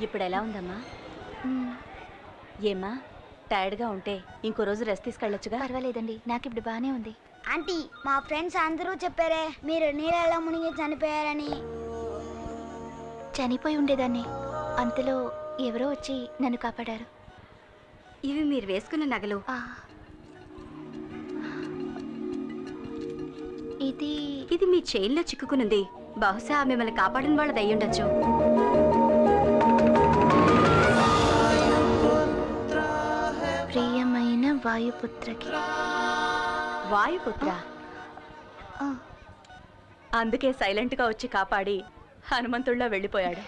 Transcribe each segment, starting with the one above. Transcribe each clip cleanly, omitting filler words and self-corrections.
ఇప్పుడు ఎలా ఉందమ్మా? ఏమ్మా టైర్డ్గా ఉంటే ఇంకో రోజు రెస్ట్ తీసుకెళ్ళొచ్చుగా? పర్వాలేదండి, నాకు ఇప్పుడు బాగానే ఉంది. ఆంటీ, మా ఫ్రెండ్స్ అందరూ చెప్పారే మీరు నీళ్ళలో మునిగి చనిపోయారని. చనిపోయి ఉండేదాన్ని, అంతలో ఎవరో వచ్చి నన్ను కాపాడారు. ఇవి మీరు వేసుకున్న నగలు. ఇది మీ చైన్లో చిక్కుకునుంది. బహుశా మిమ్మల్ని కాపాడిన వాళ్ళది అయ్యుండొచ్చు. ప్రియమైన వాయుపుత్రకి. వాయుపుత్ర? అందుకే సైలెంట్గా వచ్చి కాపాడి హనుమంతుడిలో వెళ్ళిపోయాడు.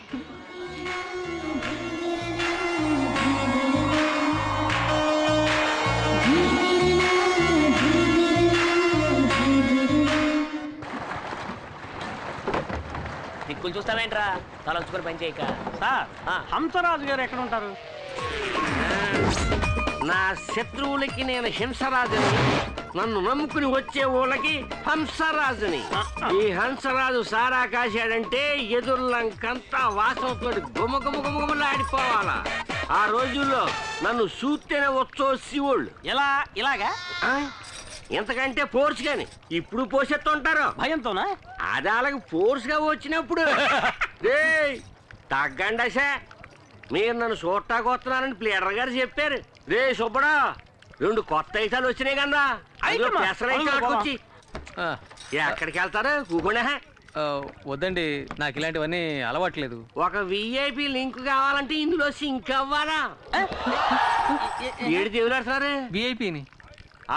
దిక్కులు చూస్తావేంట్రా? తలొచ్చుకొని పని చేయక. సార్, హంసరాజు గారు ఎక్కడ ఉంటారు? నా శత్రువులకి నేను హింసరాజుని, నన్ను నమ్ముకుని వచ్చే ఊళ్ళకి హంసరాజుని. ఈ హంసరాజు సారా కాశాడంటే ఎదుర్లంకంతా వాసనతో గుమగుమగుమగుమలాడిపోవాలా. ఆ రోజుల్లో నన్ను చూస్తేనే వచ్చో శివుళ్ళు. ఎలా? ఇలాగా? ఎంతకంటే ఫోర్స్ గాని ఇప్పుడు పోసెత్తుంటారు భయంతోనా? అది అలాగే ఫోర్స్ గా వచ్చినప్పుడు తగ్గండసా. మీరు నన్ను చూడటానికి వస్తున్నారని ప్లేడర్ గారు చెప్పారు. రే సుబ్బడా, 2 కొత్త ఐటాలు వచ్చినాయి కదా, వచ్చి ఎక్కడికి వెళ్తారు? కూకుండా వద్దండి, నాకు ఇలాంటివన్నీ అలవాట్లేదు. ఒక విఐపి లింక్ కావాలంటే ఇందులో సింక్ అవ్వాలా? ఏడు దేవులాడుతున్నారు విఐపిని.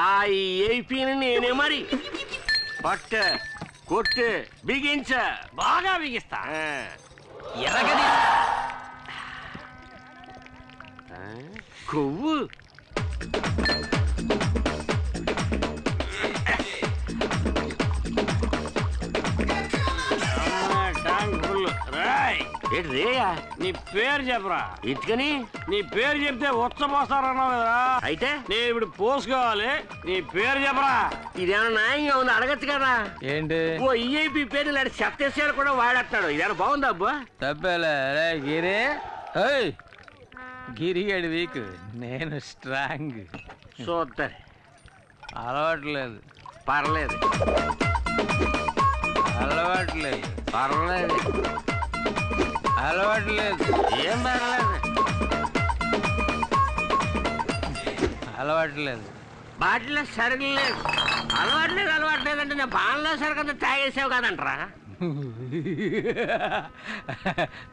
ఆ విఐపిని నేనే మరి. పట్టు కొట్టు బిగించ, బాగా బిగిస్తా. ఎరగది కొవ్వు. రేయా, నీ పేరు చెప్పరా? ఇటుకని నీ పేరు చెప్తే ఉచ్చపోస్తారన్నావు కదరా. అయితే నేను ఇప్పుడు పోసుకోవాలి, నీ పేరు చెప్పరా? ఇదేమన్నా న్యాయంగా ఉంది? అడగచ్చు కదా. ఏంటి? ఓ ఈఐపి పేరు లాంటి చెత్తేసారు కూడా వాడేస్తాడు. ఇదేమన్నా బాగుందా అబ్బా? తప్పేలే గిరి. గిరిగాడు వీక్, నేను స్ట్రాంగ్. చూద్దరు. అలవాట్లేదు. పర్లేదు. అలవాట్లేదు. పర్లేదు. అలవాట్లేదు. ఏం పర్లేదు. అలవాట్లేదు. బాటిలో సరిగ్లేదు. అలవాట్లేదు అంటే నేను బాణలో సరిగ్గా తాగేసావు కదంటరా.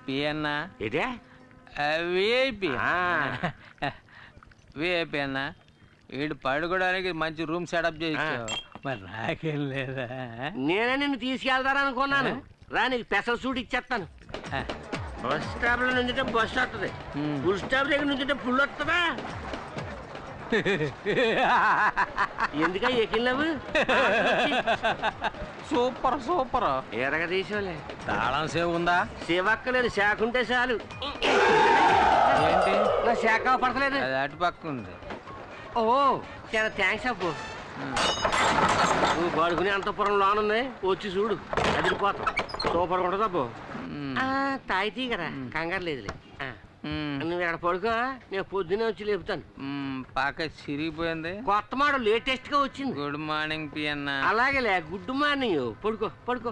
పియన్నా? ఇదే విఐపి. విఐపి అన్నా, వీడు పడుకోవడానికి మంచి రూమ్ సెటప్ చేయించావు, మరి నాకేం లేదా? నేనే నిన్ను తీసుకెళ్తారనుకున్నాను. రా, నీకు స్పెషల్ సూట్ ఇచ్చేస్తాను. బస్ స్టాప్ లో నుంచుంటే బస్సు వస్తుంది, ఫుల్ స్టాప్ దగ్గర నుంచుంటే ఫుల్ వస్తుందా? ఎందుక ఎక్కినవు? Super super. ఎరగ తీసుకోలే. తాళం సేవ్ ఉందా? సేవక్కలేదు, శాఖ ఉంటే చాలు. ఏంటి? నా శాఖ పడతలేదు. అది అటు పక్క ఉంది. ఓ చాలా థ్యాంక్స్ అప్పు. నువ్వు పడుకుని అంతపురం లోనుంది, వచ్చి చూడు, అదిరిపోతాం. సూపర్గా ఉంటుంది అప్పు. తాయితీ కదా, కంగారు లేదులే. నువ్వు ఇక్కడ పడుకో, నేను పొద్దునే వచ్చి లేపుతాను. పాక చిరిగిపోయింది. కొత్త మోడల్ లేటెస్ట్ గా వచ్చింది. గుడ్ మార్నింగ్ పియన్నా. అలాగేలే, గుడ్ మార్నింగ్. పడుకో పడుకో.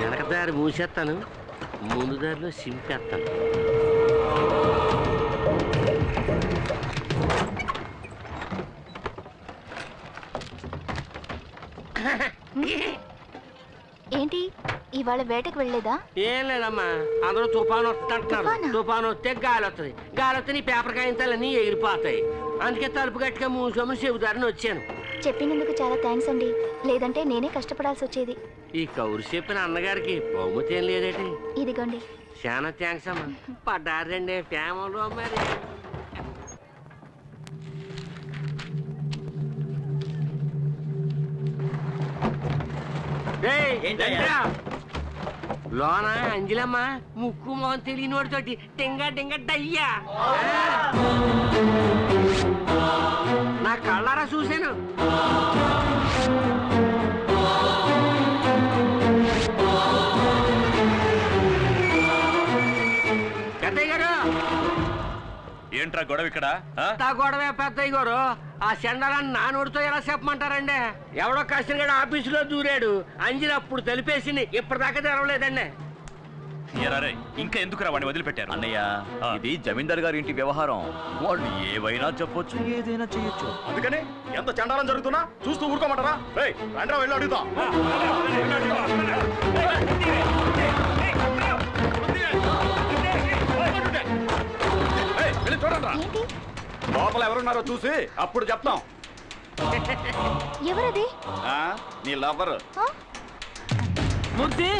వెనక దారి మూసేస్తాను, ముందు దారిలో సింపేస్తాను. ఏంటి, ఇవాళ వేటకు వెళ్ళలేదా? ఏం లేదమ్మా, అందరూ తుఫాను వస్తుంటారు. తుఫాను వస్తే గాలి వస్తుంది, గాలి వస్తే నీ పేపర్ కాగితాలన్నీ ఎగిరిపోతాయి. అందుకే తలుపు గట్టిగా మూసుకోమని చెబుతారని వచ్చాను. చెప్పినందుకు చాలా థ్యాంక్స్ అండి, లేదంటే నేనే కష్టపడాల్సి వచ్చేది. ఈ కౌరు చెప్పిన అన్నగారికి బహుమతి ఏం లేదేటి? ఇదిగోండి. చాలా థ్యాంక్స్ అమ్మా. పడ్డారండి ఫ్యామిలీలో మరి. లోన అంజలమ్మ ముక్కు మొహం తెలియని వాడితోటి టింగా టింగా డయ్యా. చూశాను. పెద్దయ్య గారు ఏంట్రా గొడవ ఇక్కడ? గొడవే పెద్దయ్య గారు. ఆ సెండరాన్ని నా నోటితో ఎలా చెప్పమంటారండి? ఎవడో కష్టంగా ఆఫీసులో దూరాడు. అంజలి అప్పుడు తెలిపేసింది, ఇప్పటిదాకా తెరవలేదండి. ఇంకా ఎందుకురా వాడిని వదిలిపెట్టారు? అన్నయ్య, ఇది జమీందార్ గారి ఇంటి వ్యవహారం. వాళ్ళు ఏవైనా చెప్పొచ్చు, ఏదైనా చేయొచ్చు. అందుకని ఎంత చండాలం జరుగుతున్నా చూస్తూ ఊరుకోమంటారా? రండ్రా వెళ్ళి అడుగుతా. ఏంటి లోపల ఎవరున్నారో చూసి అప్పుడు చెప్తాం. ఎవరది? నీ లవర్. మూర్తి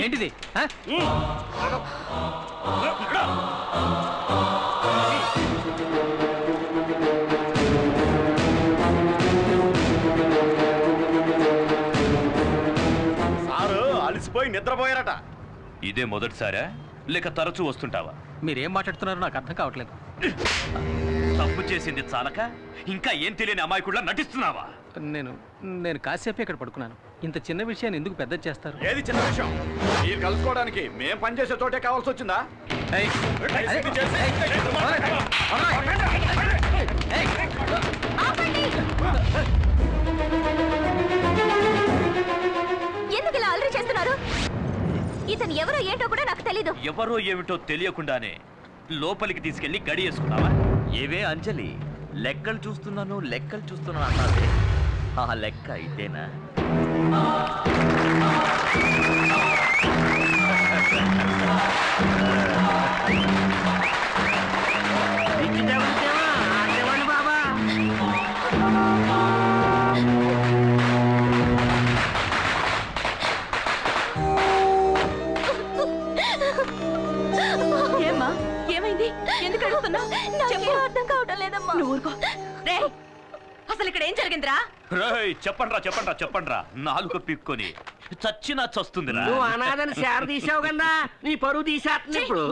ఏంటిది? సారు అలసిపోయి నిద్రపోయారట. ఇదే మొదటిసారా లేక తరచూ వస్తుంటావా? మీరేం మాట్లాడుతున్నారో నాకు అర్థం కావట్లేదు. తప్పు చేసింది చాలక ఇంకా ఏం తెలియని అమాయకుడిలా నటిస్తున్నావా? నేను కాసేపు ఇక్కడ పడుకున్నాను. ఇంత చిన్న విషయాన్ని ఎందుకు పెద్ద చేస్తారు? ఏది చిన్న విషయం? మీరు కలుసుకోవడానికి మేం పనిచేసే చోటే కావాల్సి వచ్చిందా? ఎందుకు ఇలా అల్లరి చేస్తున్నారు? ఇతను ఎవరో ఏంటో కూడా నాకు తెలీదు. ఎవరో ఏమిటో తెలియకుండానే లోపలికి తీసుకెళ్లి గడి వేసుకున్నావా? ఏవే అంజలి, లెక్కలు చూస్తున్నాను అన్నావే, ఆ లెక్క ఇదేనా? బాబా ఏమ్మా, ఏమైంది? ఎందుకు అడుగుతున్నావు? చెప్పు, అర్థం కావటం లేదమ్మా. నువ్వు ఊరుకో. రేయ్, అసలు ఇక్కడ ఏం జరిగిందిరా? చెప్పండ్రా నాలుక పిక్కొని చచ్చినా చస్తుందిరా. నువ్వు అనాథని శార తీసావు కదా, నీ పరువు తీసేస్తుంది ఇప్పుడు.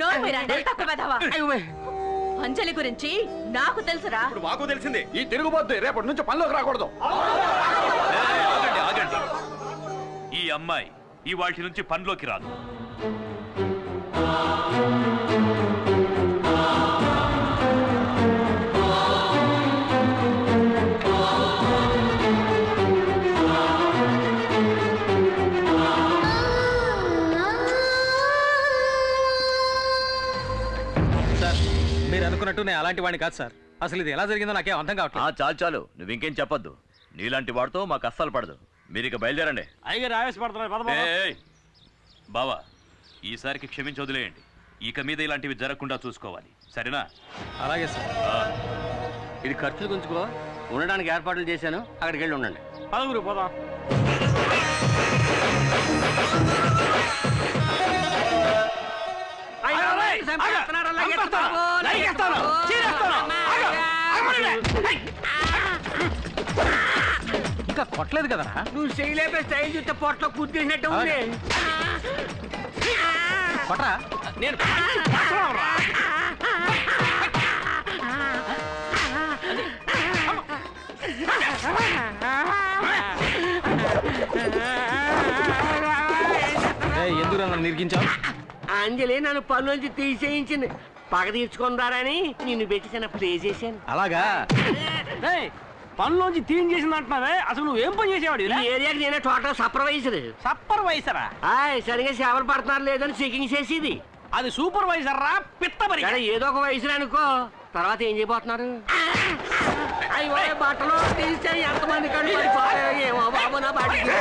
అంజలి గురించి నాకు తెలుసురా. ఇప్పుడు మాకు తెలిసింది. ఈ తిరుగుబోద్దు రేపటి నుంచి పనిలోకి రాకూడదు. ఆగండి. ఈ అమ్మాయి ఈ వాటి నుంచి పనిలోకి రాదు. మీరు అనుకున్నట్టు నేను అలాంటి వాడిని కాదు సార్. అసలు ఇది ఎలా జరిగిందో నాకేం అర్థం కావట్లేదు. చాలు నువ్వు ఇంకేం చెప్పొద్దు. నీలాంటి వాడితో మాకు అస్సలు పడదు. మీరు ఇక బయలుదేరండి. అయ్యగారు ఆవేశపడుతున్నారు. బావా, ఈసారికి క్షమించి వదిలేయండి. ఇక మీద ఇలాంటివి జరగకుండా చూసుకోవాలి, సరేనా? అలాగే సార్. ఇది ఖర్చులు గుంచుకో, ఉండడానికి ఏర్పాట్లు చేశాను, అక్కడికి వెళ్ళి ఉండండి. పదగురు పోదాం. ఇంకా కొట్టలేదు కదా? నువ్వు చేయలేపే స్టైల్ చూస్తే పొట్టలో కుద్దేసినట్టు ఉంది. కొట్రా. నేను ఎందుకు నన్ను నిరికించావు? అంజలి నన్ను పనులోంచి తీసేయించింది. పగ తీర్చుకుందారని నిన్ను పెట్టి చిన్న ప్లే చేశాను. అలాగా? పనులోంచి తీన్ చేసింది అంటున్నావే, అసలు నువ్వేం పని చేసేవాడు? ఈ ఏరియాకి నేనే టోటల్ సూపర్వైజర్. సూపర్వైజరా? సరిగా సేవలు పడుతున్నారు లేదని చెకింగ్ చేసేది. అది సూపర్వైజర్ రా, పిత్తమరి. ఏదో ఒక వయసు అనుకో, తర్వాత ఏం చేయబోతున్నారు? అయ్యో, బట్టలు తీస్తే ఎంతమంది కళ్ళు పడిపోయాయేమో బాబు నా బాడీకి.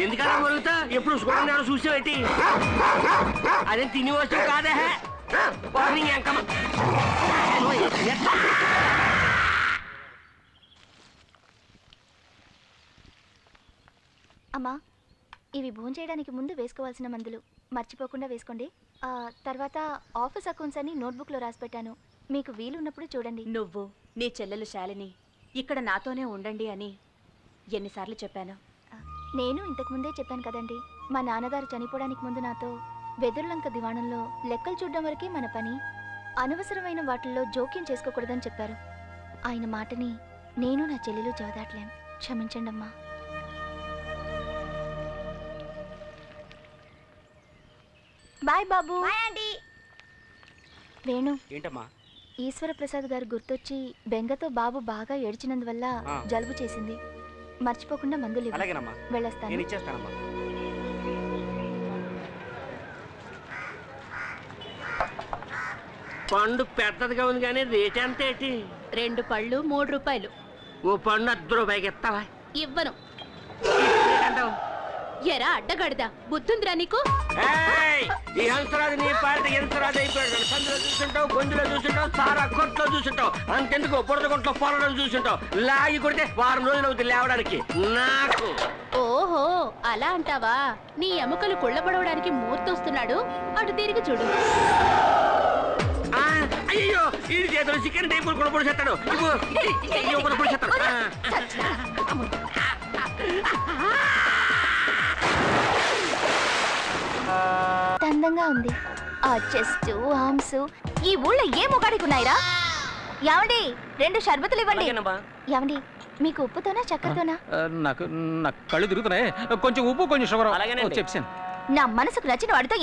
ఎందుకలా మరుగుతా? ఎప్పుడు చూడండి చూసేటి. అదేం తిని వస్తువు కాదే. ఎంకమ్మ అమ్మా, ఇవి భోంచేయడానికి ముందు వేసుకోవాల్సిన మందులు మర్చిపోకుండా వేసుకోండి. తర్వాత ఆఫీస్ అకౌంట్స్ అని నోట్బుక్లో రాసి పెట్టాను, మీకు వీలున్నప్పుడు చూడండి. నువ్వు నీ చెల్లెలు శాలిని ఇక్కడ నాతోనే ఉండండి అని ఎన్నిసార్లు చెప్పాను? నేను ఇంతకుముందే చెప్పాను కదండి, మా నాన్నగారు చనిపోవడానికి ముందు నాతో వెదురులంక దివాణంలో లెక్కలు చూడడం వరకే మన పని, అనవసరమైన వాటిల్లో జోక్యం చేసుకోకూడదని చెప్పారు. ఆయన మాటని నేను నా చెల్లెలు జవదాట్లేం. క్షమించండి అమ్మా. బాయ్ బాబు. వేణు, ఏంటమ్మా? ఈశ్వర ప్రసాద్ గారు గుర్తొచ్చి బెంగతో బాబు బాగా ఏడ్చినందువల్ల జలుబు చేసింది. మర్చిపోకుండా మందులు ఇవ్వు. అలాగేనమ్మా, వెళ్ళొస్తాను. నేను ఇచ్చేస్తానమ్మా. పండు పెద్దదిగా ఉంది కానీ రేట్ ఎంత ఏంటి? 2 పళ్ళు 3 రూపాయలు. ఓ పండు 10 రూపాయకి ఇస్తావా? ఇవ్వను. అంటావు ఎరా అడ్డగడదా, బుద్ధుందిరా నీకు? ఈ హంసరాజు నీ పార్టీ హంసరాజు అయిపోయాడు. సందులో చూసుంటావు, గొంతులో చూసుంటావు, సారా కొట్లో చూసుంటావు, అంతెందుకు బురద కొట్లో పొలం చూసుంటావు. లాగి కొడితే వారం రోజులు అవుతుంది లేవడానికి. నాకు ఓహో అలా అంటావా? నీ ఎముకలు కుళ్ళబడవడానికి మూర్తొస్తున్నాడు, అటు తిరిగి చూడు. అయ్యో ఈ చేతులు చికెన్ టైపులు కూడా పొడిచేస్తాడు. పొడిచేస్తాడు. అందంగా ఉంది ఆ చెస్ట్, ఆర్మ్స్. ఈ ఊళ్ళో ఏ మొగాడికి ఉన్నాయిరా? యావండి 2 షర్బతులు ఇవ్వండి. యావండి మీకు ఉప్పుతోనా చక్కెరతోనా? నాకు కళ్ళు తిరుగుతున్నాయి. కొంచెం ఉప్పు కొంచెం షుగర్ అలాగేనండి. చెప్పాను. నా మనసుకు నచ్చిన వాడితో